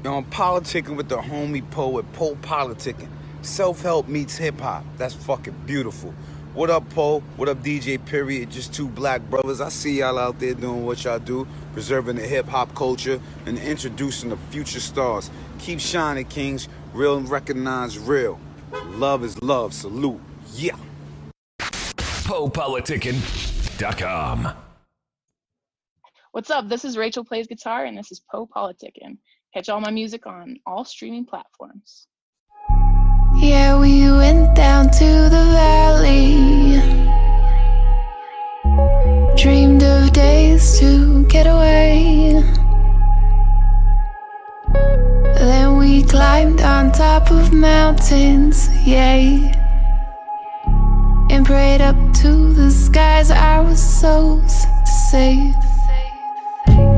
I'm politicking with the homie poet, PoPolitickin. Self-help meets hip-hop. That's fucking beautiful. What up, Po? What up, DJ Period? Just two black brothers. I see y'all out there doing what y'all do, preserving the hip-hop culture and introducing the future stars. Keep shining, kings. Real and recognize real. Love is love. Salute. Yeah. PoPolitickin.com. What's up? This is Rachael Plays Guitar, and this is PoPolitickin. Catch all my music on all streaming platforms. Yeah, we went down to the valley, dreamed of days to get away. Then we climbed on top of mountains, yay, and prayed up to the skies our souls to save.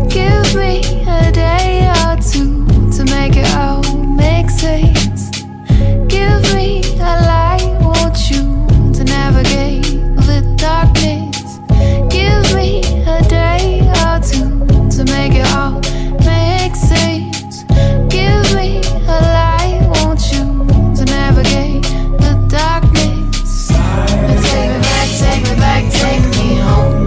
Give me a day or two to make it all make sense. Give me a light, won't you, to navigate the darkness. Give me a day or two to make it all make sense. Give me a light, won't you, to navigate the darkness. And take me back, take me back, take me home.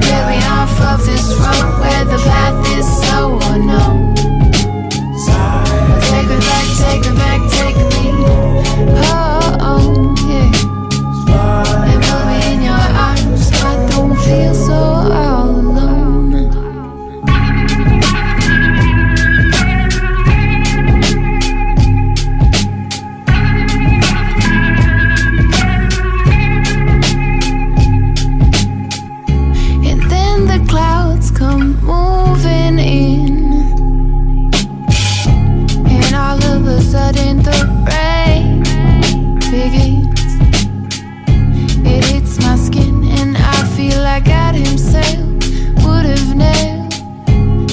Get me off of this road where the path is so unknown. Take me back, take me back, take me home, yeah. And put me in your arms so I don't feel so all alone. The clouds come moving in, and all of a sudden the rain begins. It hits my skin and I feel like God himself would have nailed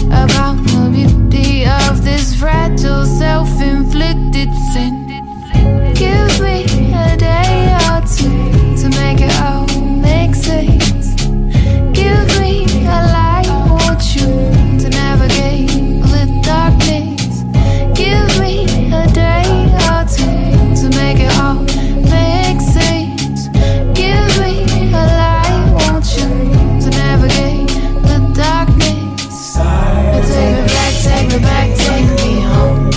about the beauty of this fragile self-inflicted sin. Give me a day or two to make it all make sense. Give me a light, won't you, to navigate the darkness. Give me a day or two to make it all make sense. Give me a light, won't you, to navigate the darkness. And take me back, take me back, take me home.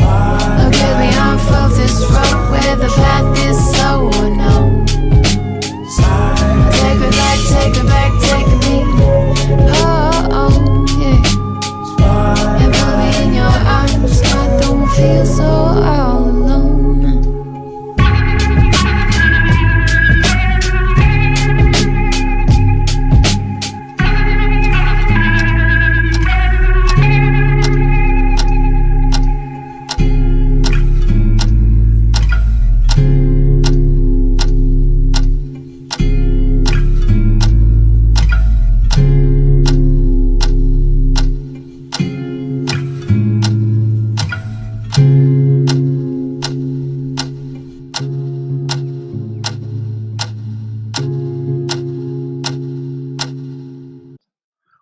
Oh, get me off of this road where the path is so unknown. Take me back, take me back, take me home, yeah. And put me in your arms so I don't feel so all alone.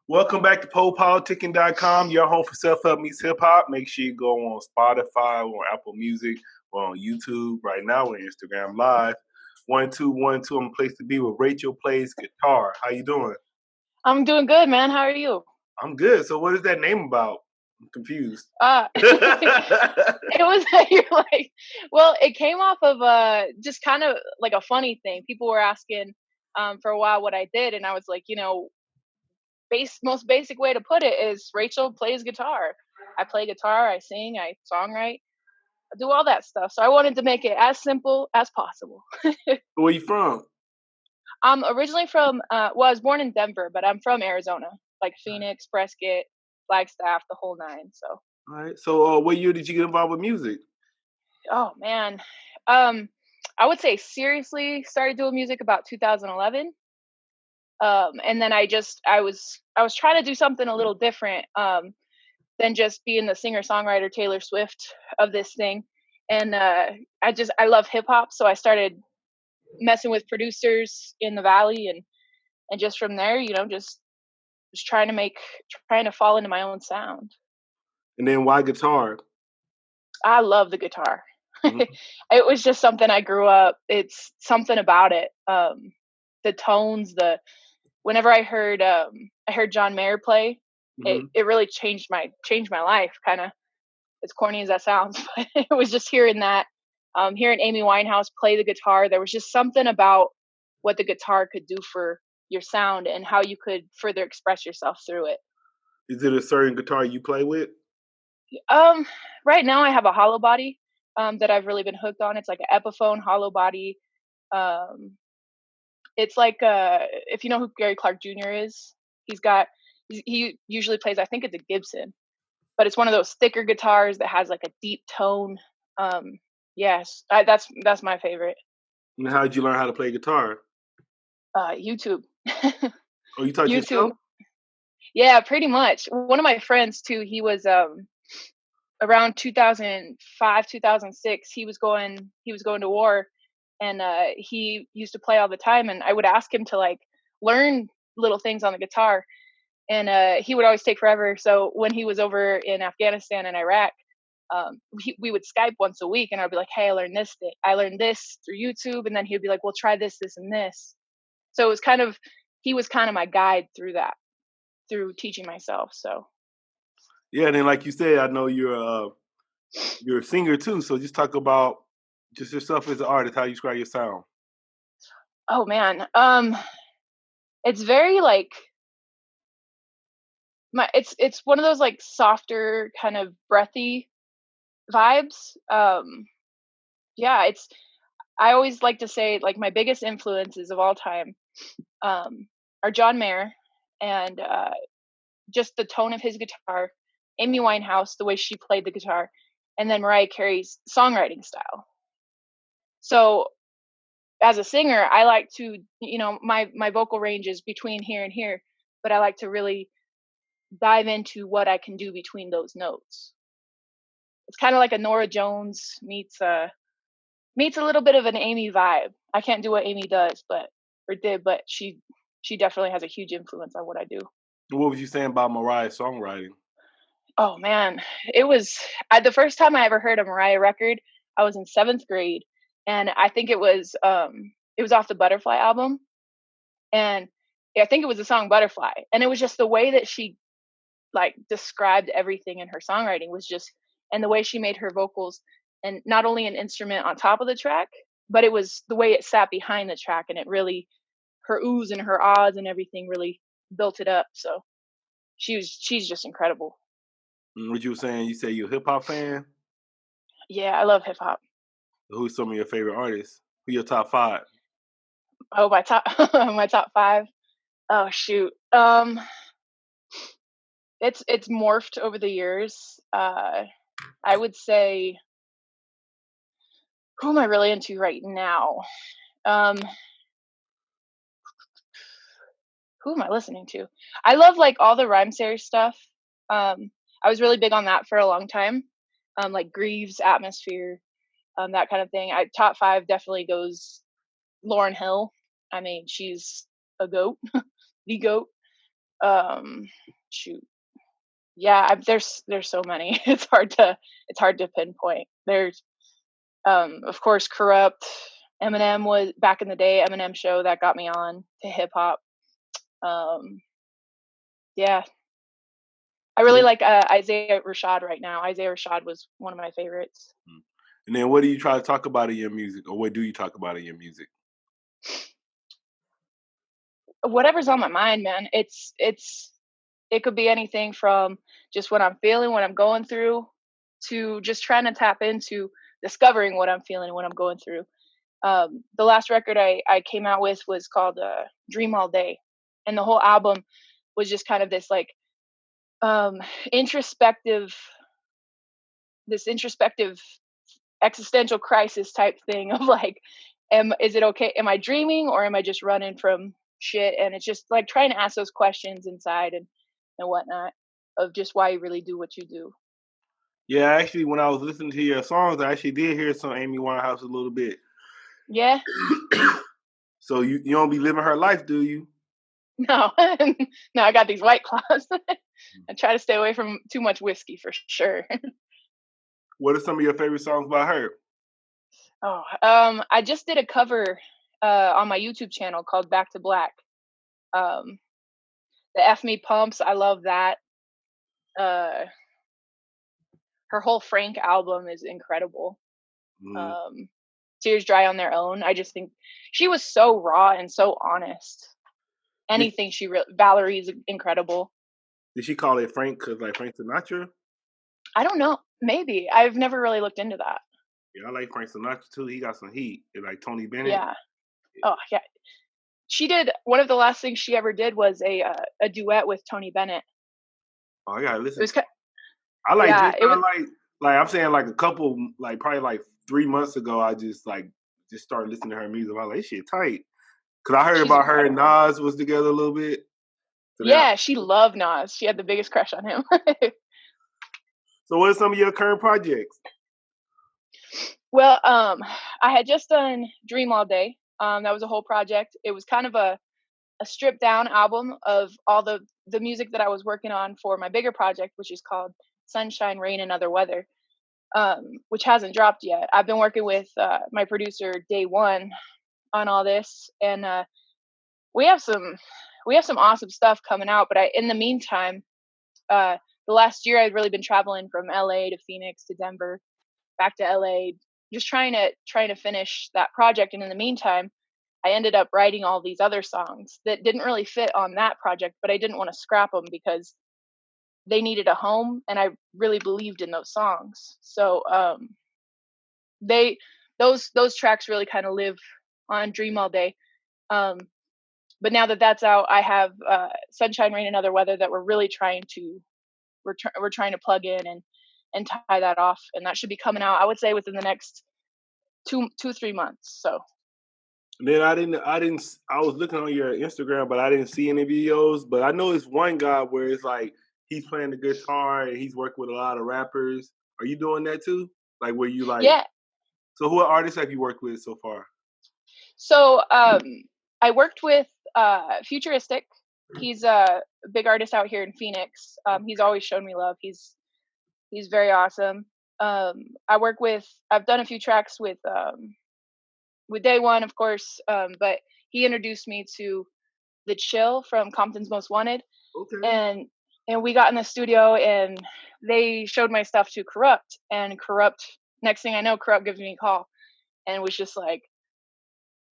Welcome back to PoPolitickin.com, your home for self-help meets hip-hop. Make sure you go on Spotify or Apple Music or on YouTube. Right now, we're Instagram Live. 1212, I'm a place to be with Rachael Plays Guitar. How you doing? I'm doing good, man. How are you? I'm good. So what is that name about? I'm confused. It was you're like, well, it came off of just kind of like a funny thing. People were asking for a while what I did, and I was like, most basic way to put it is Rachael plays guitar. I play guitar, I sing, I songwrite, I do all that stuff. So I wanted to make it as simple as possible. Where you from? I'm originally from, I was born in Denver, but I'm from Arizona, like Phoenix, Prescott, Flagstaff, the whole nine. So. All right. So what year did you get involved with music? Oh man, I would say seriously started doing music about 2011. And then I was trying to do something a little different than just being the singer songwriter Taylor Swift of this thing. And I love hip hop, so I started messing with producers in the Valley, and just from there, just just trying to fall into my own sound. And then why guitar? I love the guitar. Mhm. It was just something I grew up. It's something about it. The tones, whenever I heard John Mayer play, Mhm. it really changed my life. Kind of as corny as that sounds, but it was just hearing that, hearing Amy Winehouse play the guitar. There was just something about what the guitar could do for your sound and how you could further express yourself through it. Is it a certain guitar you play with? Right now I have a hollow body that I've really been hooked on. It's like an Epiphone hollow body. Um, it's like if you know who Gary Clark Jr. is, he usually plays. I think it's a Gibson, but it's one of those thicker guitars that has like a deep tone. Yes, that's my favorite. And how did you learn how to play guitar? YouTube. Oh, you taught YouTube. yourself? Yeah, pretty much. One of my friends too, he was around 2005, 2006, he was going to war, and he used to play all the time, and I would ask him to like learn little things on the guitar, and he would always take forever. So when he was over in Afghanistan and Iraq, we would Skype once a week, and I'd be like, hey, I learned this through YouTube, and then he'd be like, well, try this, this, and this. So he was kind of my guide through that, through teaching myself. So Yeah, and then like you said, I know you're a singer too. So just talk about just yourself as an artist, how you describe your sound. oh man, it's very like it's one of those like softer kind of breathy vibes. Yeah, I always like to say like my biggest influences of all time are John Mayer and just the tone of his guitar, Amy Winehouse, the way she played the guitar, and then Mariah Carey's songwriting style. So as a singer, I like to, my vocal range is between here and here, but I like to really dive into what I can do between those notes. It's kind of like a Nora Jones meets a little bit of an Amy vibe. I can't do what Amy does, but she definitely has a huge influence on what I do. What was you saying about Mariah's songwriting? Oh man, it was the first time I ever heard a Mariah record. I was in 7th grade, and I think it was off the Butterfly album, and I think it was the song Butterfly, and it was just the way that she like described everything in her songwriting was just, and the way she made her vocals, and not only an instrument on top of the track, but it was the way it sat behind the track, and it really, her oohs and her ahs and everything really built it up. So she's just incredible. What you were saying? You say you're a hip hop fan. Yeah, I love hip hop. Who's some of your favorite artists? Who your top 5? Oh, my top my top 5. Oh shoot. It's morphed over the years. I would say, who am I really into right now? Who am I listening to? I love like all the Rhymesayers stuff. I was really big on that for a long time. Like Greaves, Atmosphere, that kind of thing. Top 5 definitely goes Lauryn Hill. I mean, she's a goat, the goat. Shoot, yeah. There's so many. It's hard to pinpoint. There's of course Corrupt. Eminem was back in the day. Eminem show that got me on to hip hop. Yeah, I really like Isaiah Rashad right now. Isaiah Rashad was one of my favorites. And then what do you try to talk about in your music, or what do you talk about in your music? Whatever's on my mind, man. It could be anything from just what I'm feeling, what I'm going through, to just trying to tap into discovering what I'm feeling, what I'm going through. The last record I came out with was called Dream All Day, and the whole album was just kind of this like introspective existential crisis type thing of like, is it okay? Am I dreaming, or am I just running from shit? And it's just like trying to ask those questions inside and whatnot of just why you really do what you do. Yeah, actually, when I was listening to your songs, I actually did hear some Amy Winehouse a little bit. Yeah. So you don't be living her life, do you? No, no, I got these White Claws. I try to stay away from too much whiskey for sure. What are some of your favorite songs by her? Oh, I just did a cover on my YouTube channel called Back to Black. Um, the F Me Pumps, I love that. Uh, her whole Frank album is incredible. Mm. Um, Tears Dry on Their Own. I just think she was so raw and so honest. Did, Anything Valerie is incredible. did she call it Frank because like Frank Sinatra? I don't know. Maybe I've never really looked into that. Yeah, I like Frank Sinatra too. He got some heat. And like Tony Bennett. Yeah. Oh yeah. She did one of the last things she ever did was a duet with Tony Bennett. Oh, I gotta It listen. was I like yeah. just It was like I'm saying like a couple like probably like 3 months ago. I just started listening to her music. I was like, this shit tight. Cause I heard she's about her and incredible. Nas was together a little bit. So Yeah, she loved Nas. She had the biggest crush on him. So what are some of your current projects? Well, I had just done Dream All Day. That was a whole project. It was kind of a stripped down album of all the music that I was working on for my bigger project, which is called Sunshine, Rain, and Other Weather, which hasn't dropped yet. I've been working with my producer Day One on all this, and we have some awesome stuff coming out. But in the meantime, the last year I've really been traveling from LA to Phoenix to Denver, back to LA, just trying to finish that project. And in the meantime, I ended up writing all these other songs that didn't really fit on that project, but I didn't want to scrap them because they needed a home, and I really believed in those songs. So those tracks really kind of live on Dream All Day. But now that that's out, I have Sunshine, Rain, and Other Weather that we're trying to plug in and tie that off, and that should be coming out, I would say, within the next 3 months. So And then I was looking on your Instagram, but I didn't see any videos. But I know it's one guy where it's like he's playing the guitar and he's working with a lot of rappers. Are you doing that too? Like where you like? yeah. So who artists have you worked with so far? So I worked with Futuristic. He's a big artist out here in Phoenix. He's always shown me love. He's very awesome. I've done a few tracks with Day One, of course, but he introduced me to The Chill from Compton's Most Wanted, Okay. and we got in the studio, and they showed my stuff to Corrupt, and Corrupt. Next thing I know, Corrupt gives me a call, and was just like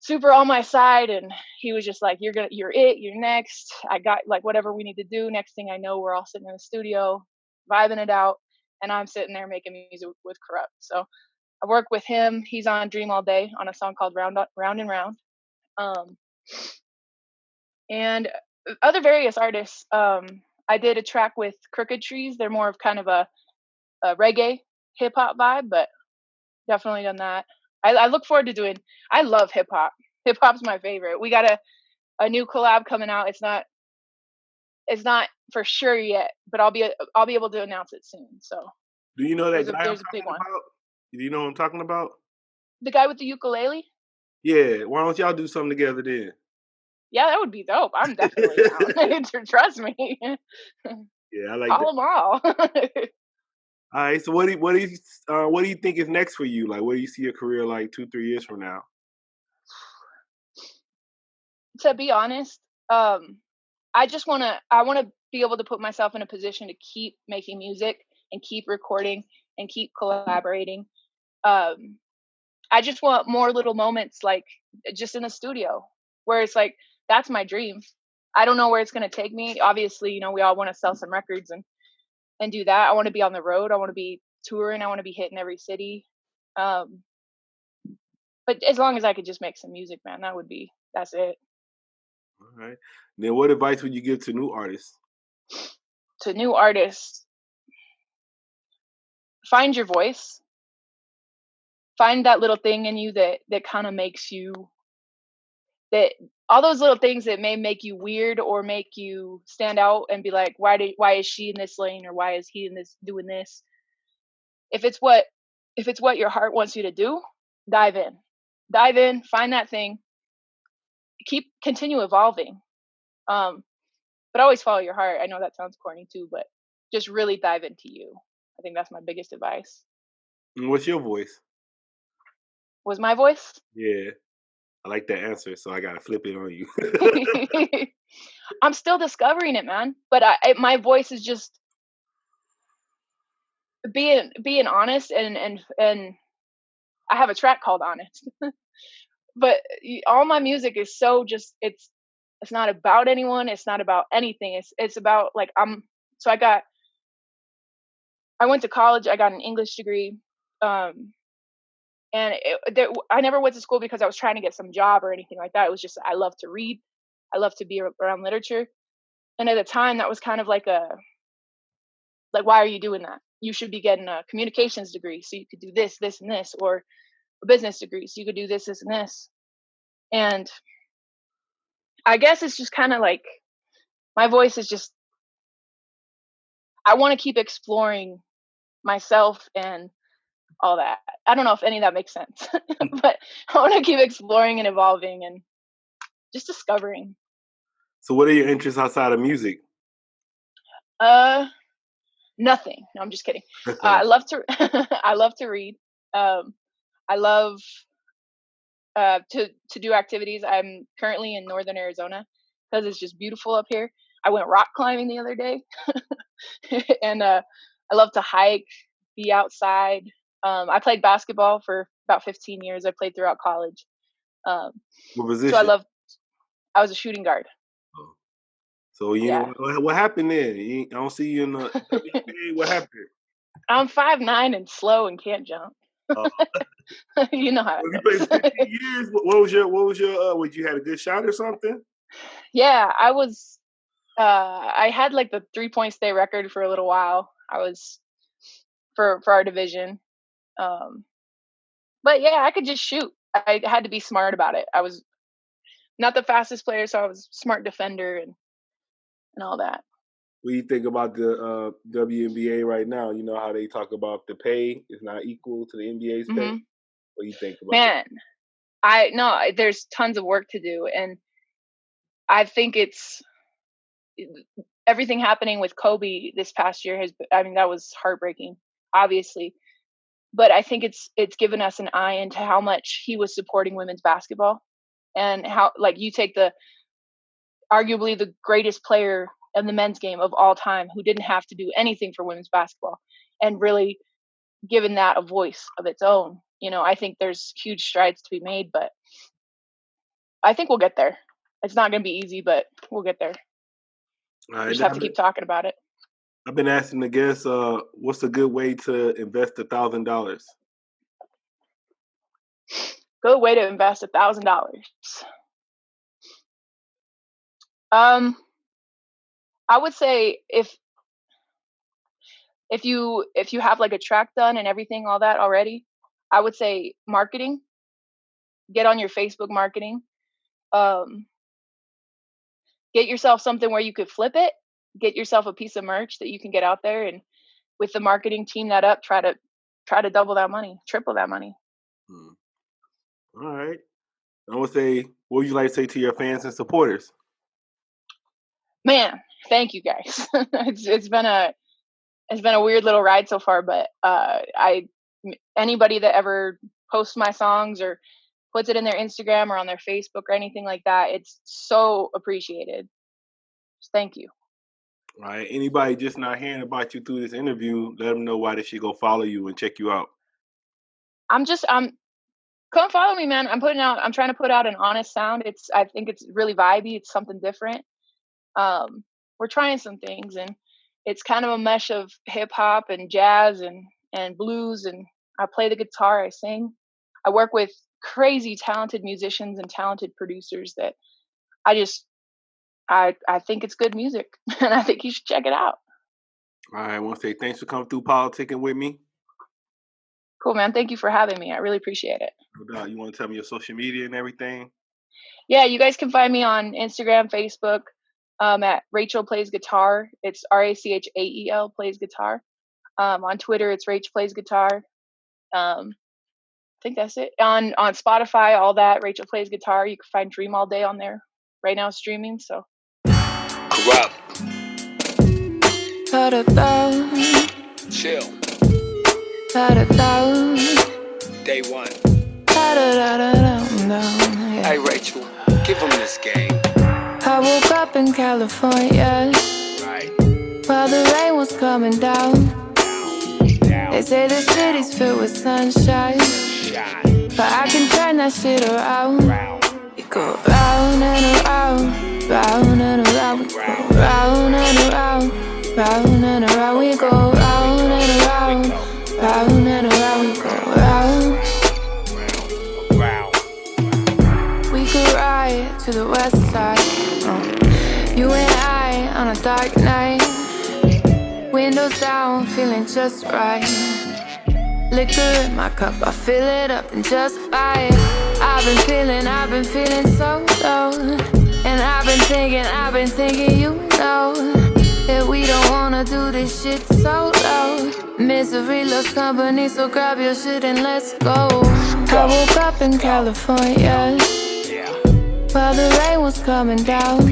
super on my side, and he was just like, you're next. I got like whatever we need to do. Next thing I know, we're all sitting in the studio, vibing it out, and I'm sitting there making music with Corrupt. So I work with him. He's on Dream All Day on a song called Round and Round. And other various artists. I did a track with Crooked Trees. They're more of kind of a reggae hip hop vibe, but definitely done that. I look forward to doing. I love hip hop. Hip hop's my favorite. We got a new collab coming out. It's not for sure yet, but I'll be able to announce it soon. So Do you know that guy I'm there's a big talking one. about? Do you know what I'm talking about? The guy with the ukulele. Yeah. Why don't y'all do something together then? Yeah, that would be dope. I'm definitely down. Trust me. Yeah, I like Call that. them all. All right. So what do you think is next for you? Like, where do you see your career like 2-3 years from now? To be honest, I want to be able to put myself in a position to keep making music and keep recording and keep collaborating. I just want more little moments like just in the studio where it's like, that's my dream. I don't know where it's going to take me. Obviously, we all want to sell some records and do that. I want to be on the road. I want to be touring. I want to be hitting every city. But as long as I could just make some music, man, that's it. All right. Then what advice would you give to new artists? To new artists, find your voice. Find that little thing in you that kind of makes you, that all those little things that may make you weird or make you stand out and be like, why is she in this lane, or why is he in this doing this? If it's what your heart wants you to do, dive in, find that thing, continue evolving. But always follow your heart. I know that sounds corny too, but just really dive into you. I think that's my biggest advice. And what's your voice? Was my voice? Yeah, I like that answer, so I gotta flip it on you. I'm still discovering it, man. But my voice is just being honest, and I have a track called Honest. But all my music is so just it's not about anyone. It's not about anything. It's about like I went to college. I got an English degree, and I never went to school because I was trying to get some job or anything like that. It was just I love to read. I love to be around literature. And at the time, that was kind of like why are you doing that? You should be getting a communications degree so you could do this, this, and this, or a business degree so you could do this, this, and this. And I guess it's just kind of like my voice is just, I want to keep exploring myself and all that. I don't know if any of that makes sense, but I want to keep exploring and evolving and just discovering. So what are your interests outside of music? Nothing. No, I'm just kidding. I love to I love to read. I love to do activities. I'm currently in northern Arizona because it's just beautiful up here. I went rock climbing the other day. And I love to hike, be outside. I played basketball for about 15 years. I played throughout college. What position? So I was a shooting guard. Oh. So you know what happened there? I don't see you in the WNBA. What happened? I'm 5'9" and slow and can't jump. You know how. You played 15 years. What was your? Would you had a good shot or something? Yeah, I was. I had like the 3-point state record for a little while. I was for our division. But yeah, I could just shoot. I had to be smart about it. I was not the fastest player, so I was a smart defender and all that. What do you think about the WNBA right now? You know how they talk about the pay is not equal to the NBA's pay? Mm-hmm. What do you think about that? Man, there's tons of work to do. And I think it's everything happening with Kobe this past year that was heartbreaking, obviously. But I think it's given us an eye into how much he was supporting women's basketball and how, like, you take arguably the greatest player in the men's game of all time who didn't have to do anything for women's basketball and really given that a voice of its own. You know, I think there's huge strides to be made, but I think we'll get there. It's not going to be easy, but we'll get there. We just have to keep talking about it. I've been asking the guests, what's a good way to invest $1,000? Good way to invest $1,000. I would say if you have like a track done and everything, all that already, I would say marketing. Get on your Facebook marketing. Get yourself something where you could flip it. Get yourself a piece of merch that you can get out there, and with the marketing, team that up. Try to double that money, triple that money. All right. I would say, what would you like to say to your fans and supporters? Man, thank you guys. It's been a weird little ride so far, but anybody that ever posts my songs or puts it in their Instagram or on their Facebook or anything like that, it's so appreciated. Just thank you. All right. Anybody just not hearing about you through this interview, let them know why they should go follow you and check you out. Come follow me, man. I'm trying to put out an honest sound. I think it's really vibey. It's something different. We're trying some things, and it's kind of a mesh of hip hop and jazz and blues. And I play the guitar. I sing. I work with crazy talented musicians and talented producers that I think it's good music, and I think you should check it out. All right. I want to say thanks for coming through politicking with me. Cool, man. Thank you for having me. I really appreciate it. No doubt. You want to tell me your social media and everything? Yeah, you guys can find me on Instagram, Facebook, at Rachael Plays Guitar. It's RACHAEL Plays Guitar. On Twitter, it's Rach Plays Guitar. I think that's it. On Spotify, all that, Rachael Plays Guitar. You can find Dream All Day on there right now streaming. So Corrupt. Da-da-da, Chill. da-da-da, Day one. da-da-da-da-da. Hey, Rachel, give him this game. I woke up in California Right. while the rain was coming down. They say the city's filled with sunshine, Shine. but I can turn that shit around. Round. We go round and around, round and around. We go round and around, round and around. We go round and around, round and around. We go round. Round. We could ride to the west side, you and I on a dark night. Windows down, feeling just right. Liquor in my cup, I fill it up and just buy it. I've been feeling so low. And I've been thinking, you know that we don't wanna do this shit solo. Misery loves company, so grab your shit and let's go. I woke up in California while the rain was coming down.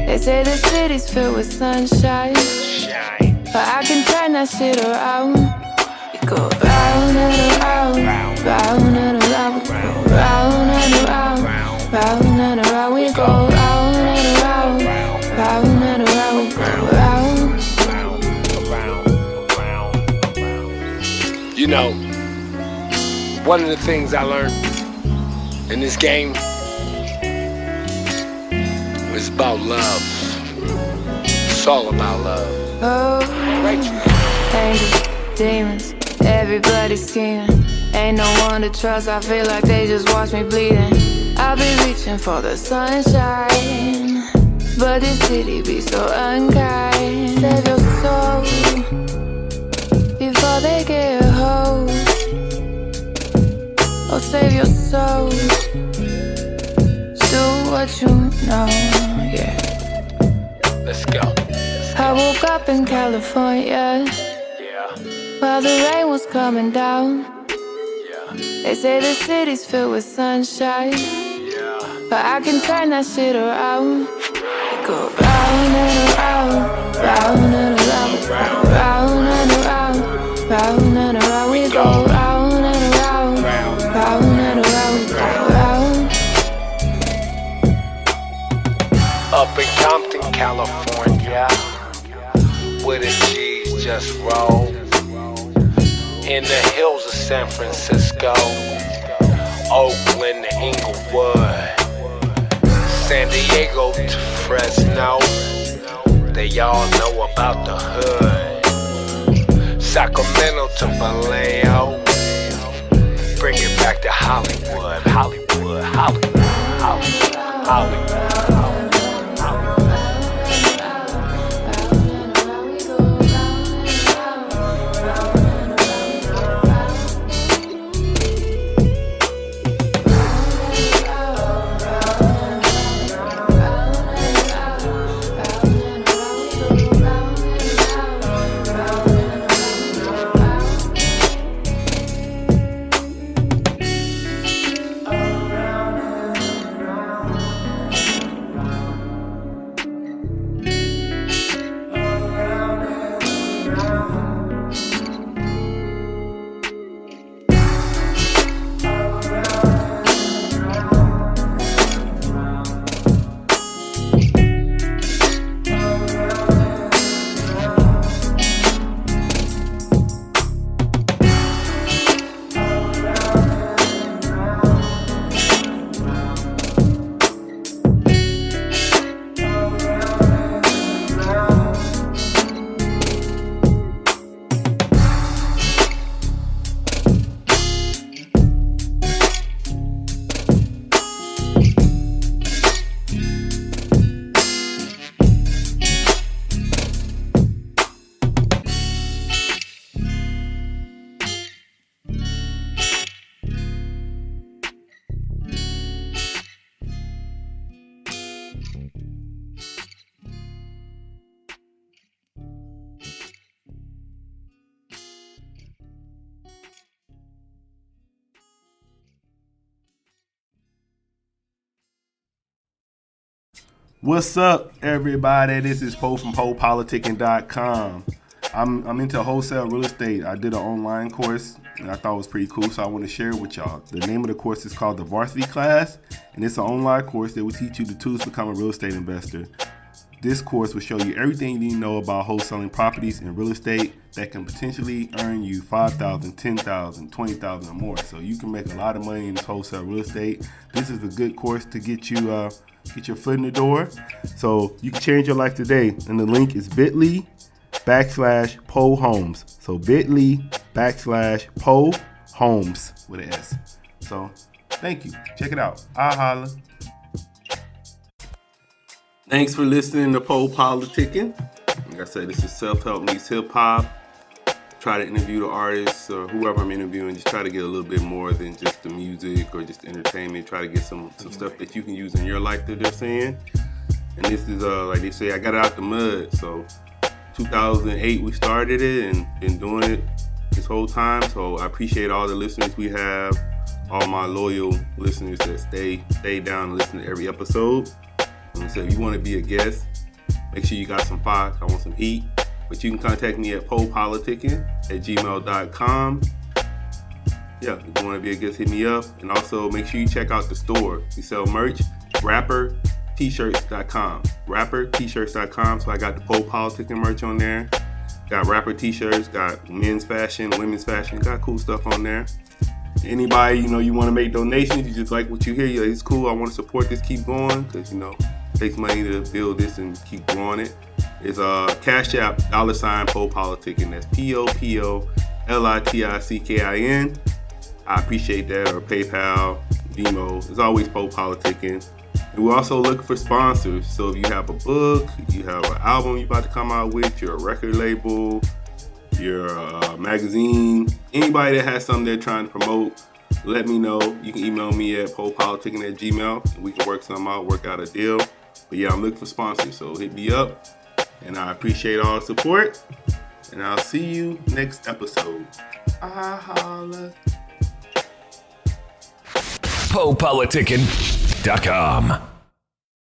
They say the city's filled with sunshine, but I can turn that shit around. We go round and around, round and around. We go round and around, round and around. We go round and around, round and around. We go round. You know, one of the things I learned in this game was about love. It's all about love. Oh, angels, demons, everybody scheming. Ain't no one to trust, I feel like they just watch me bleeding. I've been reaching for the sunshine, but this city be so unkind. Save your soul before they get a hold. Oh, save your soul. Do what you know, yeah. Let's go. I woke up in California while the rain was coming down. They say the city's filled with sunshine, but I can turn that shit around. We go round and around, round and around. We go round and around, round and around. We go round and around, round and around. We go round. Up in Compton, California, where the G's just roll. In the hills of San Francisco, Oakland to Inglewood, San Diego to Fresno, they all know about the hood. Sacramento to Vallejo, bring it back to Hollywood, Hollywood, Hollywood, Hollywood, Hollywood. What's up, everybody? This is Po from PoPolitickin.com. I'm into wholesale real estate. I did an online course and I thought it was pretty cool, so I want to share it with y'all. The name of the course is called the Varsity Class, and it's an online course that will teach you the tools to become a real estate investor. This course will show you everything you need to know about wholesaling properties and real estate that can potentially earn you $5,000, $10,000, $20,000 or more. So you can make a lot of money in this wholesale real estate. This is a good course to get you get your foot in the door. So you can change your life today. And the link is bit.ly/Po Homes. So bit.ly/Po Homes with an S. So thank you. Check it out. I'll holla. Thanks for listening to PoPolitickin. Like I said, this is self-help meets hip-hop. Try to interview the artists or whoever I'm interviewing. Just try to get a little bit more than just the music or just entertainment. Try to get some stuff that you can use in your life that they're saying. And this is, like they say, I got it out the mud. So 2008 we started it and been doing it this whole time. So I appreciate all the listeners we have, all my loyal listeners that stay down and listen to every episode. So if you want to be a guest, make sure you got some fire. I want some heat. But you can contact me at PoPolitickin@gmail.com. Yeah, if you want to be a guest, hit me up. And also make sure you check out the store. We sell merch, rappertshirts.com. Rappertshirts.com. So I got the PoPolitickin merch on there. Got rapper t-shirts, got men's fashion, women's fashion, got cool stuff on there. Anybody, you want to make donations, you just like what you hear, it's cool, I want to support this, keep going, because, it takes money to build this and keep growing it. It's Cash App, $PoPolitickin. That's PoPolitickin. I appreciate that, or PayPal, Venmo. It's always PoPolitickin. And we're also looking for sponsors. So if you have a book, you have an album you're about to come out with, you're a record label, your magazine, anybody that has something they're trying to promote, let me know. You can email me at PoPolitickin@gmail.com and we can work something out, work out a deal. But yeah, I'm looking for sponsors, so hit me up. And I appreciate all the support. And I'll see you next episode. Holla. PoPolitickin.com.